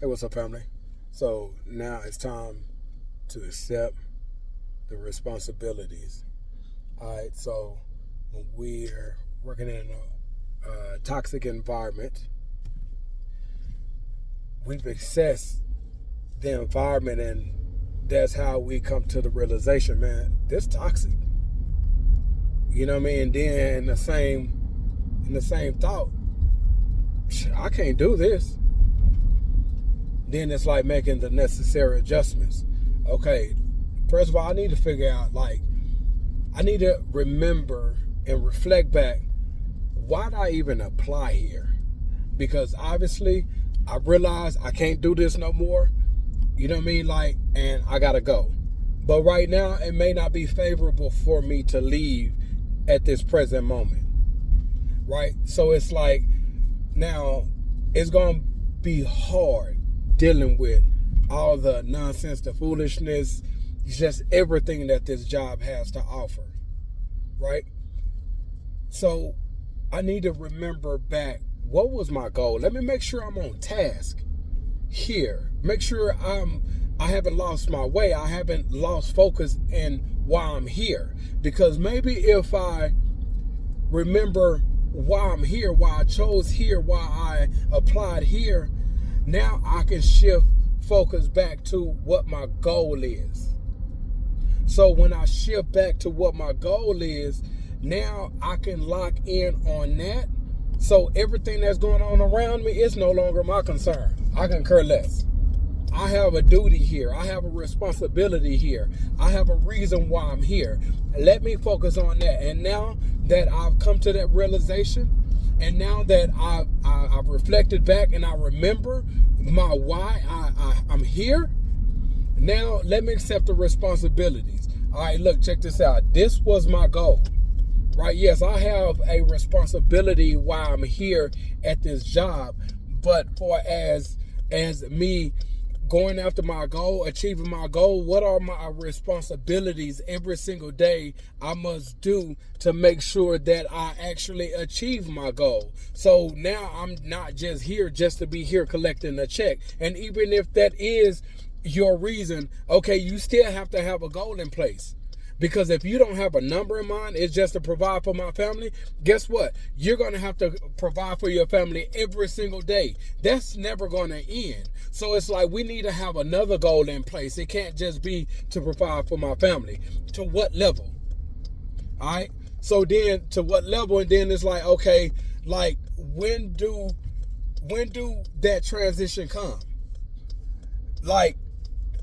Hey, what's up, family? So now it's time to accept the responsibilities. All right, so when we're working in a toxic environment, we've assessed the environment, and that's how we come to the realization, man, this toxic. You know what I mean? And then in the same thought, I can't do this. Then it's like making the necessary adjustments. Okay, first of all, I need to figure out, I need to remember and reflect back, why did I even apply here? Because obviously, I realized I can't do this no more. You know what I mean? And I gotta go. But right now, it may not be favorable for me to leave at this present moment. Right? So it's like, now, it's gonna be hard dealing with all the nonsense, the foolishness, just everything that this job has to offer, right? So I need to remember back, what was my goal? Let me make sure I'm on task here. Make sure I haven't lost my way. I haven't lost focus in why I'm here. Because maybe if I remember why I'm here, why I chose here, why I applied here, now I can shift focus back to what my goal is. So when I shift back to what my goal is, now I can lock in on that. So everything that's going on around me is no longer my concern. I can care less. I have a duty here. I have a responsibility here. I have a reason why I'm here. Let me focus on that. And now that I've come to that realization, and now that I've reflected back and I remember my why I'm here, now let me accept the responsibilities. All right, look, check this out. This was my goal, right? Yes, I have a responsibility why I'm here at this job, but for as me going after my goal, achieving my goal, what are my responsibilities every single day I must do to make sure that I actually achieve my goal? So now I'm not just here just to be here collecting a check. And even if that is your reason, okay, you still have to have a goal in place. Because if you don't have a number in mind, it's just to provide for my family, guess what? You're going to have to provide for your family every single day. That's never going to end. So it's like we need to have another goal in place. It can't just be to provide for my family. To what level? All right? So then to what level? And then it's like, okay, when do that transition come?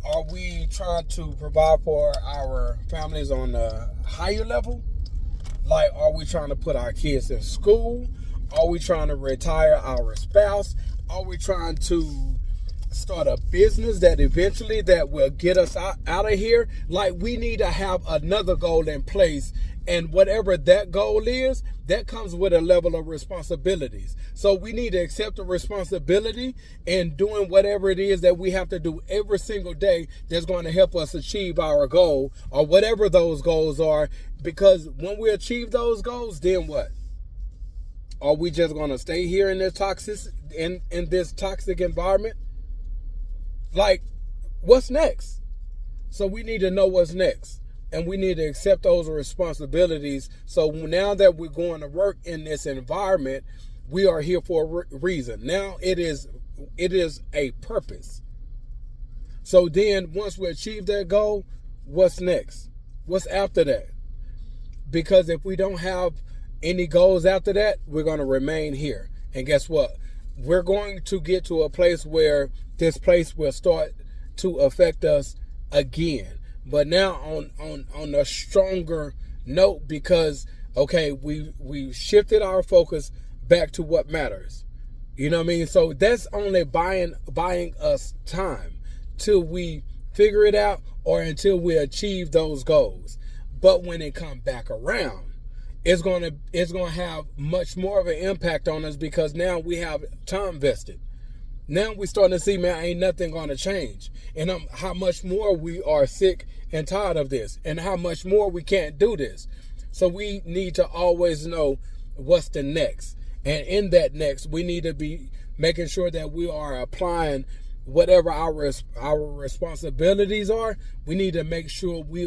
Are we trying to provide for our families on a higher level? Are we trying to put our kids in school? Are we trying to retire our spouse? Are we trying to start a business that eventually that will get us out of here? We need to have another goal in place. And whatever that goal is, that comes with a level of responsibilities. So we need to accept the responsibility in doing whatever it is that we have to do every single day that's going to help us achieve our goal or whatever those goals are. Because when we achieve those goals, then what? Are we just going to stay here in this toxic environment? What's next? So we need to know what's next. And we need to accept those responsibilities. So now that we're going to work in this environment, we are here for a reason. Now it is a purpose. So then once we achieve that goal, what's next? What's after that? Because if we don't have any goals after that, we're going to remain here. And guess what? We're going to get to a place where this place will start to affect us again. But now on a stronger note, because, okay, we shifted our focus back to what matters. You know what I mean? So that's only buying us time till we figure it out or until we achieve those goals. But when it comes back around, it's gonna have much more of an impact on us because now we have time vested. Now we're starting to see, man, ain't nothing going to change. And how much more we are sick and tired of this and how much more we can't do this. So we need to always know what's the next. And in that next, we need to be making sure that we are applying whatever our responsibilities are, we need to make sure we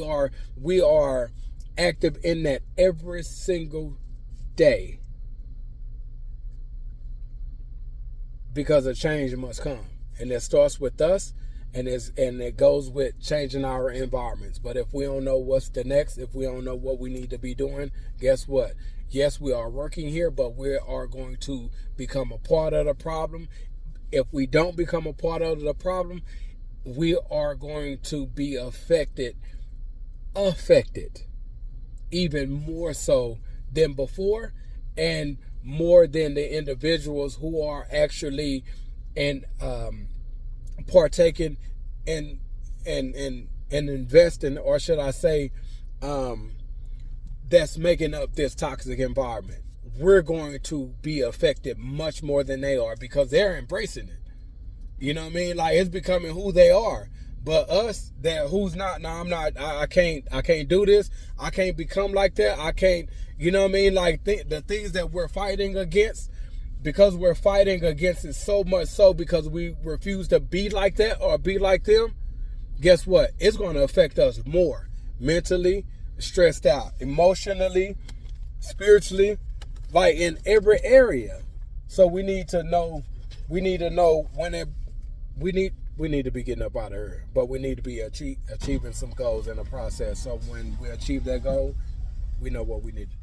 are active in that every single day, because a change must come, and it starts with us, and it goes with changing our environments. But if we don't know what's the next, if we don't know what we need to be doing, guess what? Yes, we are working here, but we are going to become a part of the problem. If we don't become a part of the problem, we are going to be affected even more so than before, and more than the individuals who are actually partaking and investing, or should I say, that's making up this toxic environment. We're going to be affected much more than they are, because they're embracing it. You know what I mean? Like, it's becoming who they are. But us, that who's not, no, I'm not, I can't do this. I can't become like that. I can't, you know what I mean? Like, the things that we're fighting against, because we're fighting against it so much so because we refuse to be like that or be like them, guess what? It's going to affect us more. Mentally, stressed out, emotionally, spiritually, like in every area. So we need to know when we need to be getting up out of here, but we need to be achieving some goals in the process. So when we achieve that goal, we know what we need to do.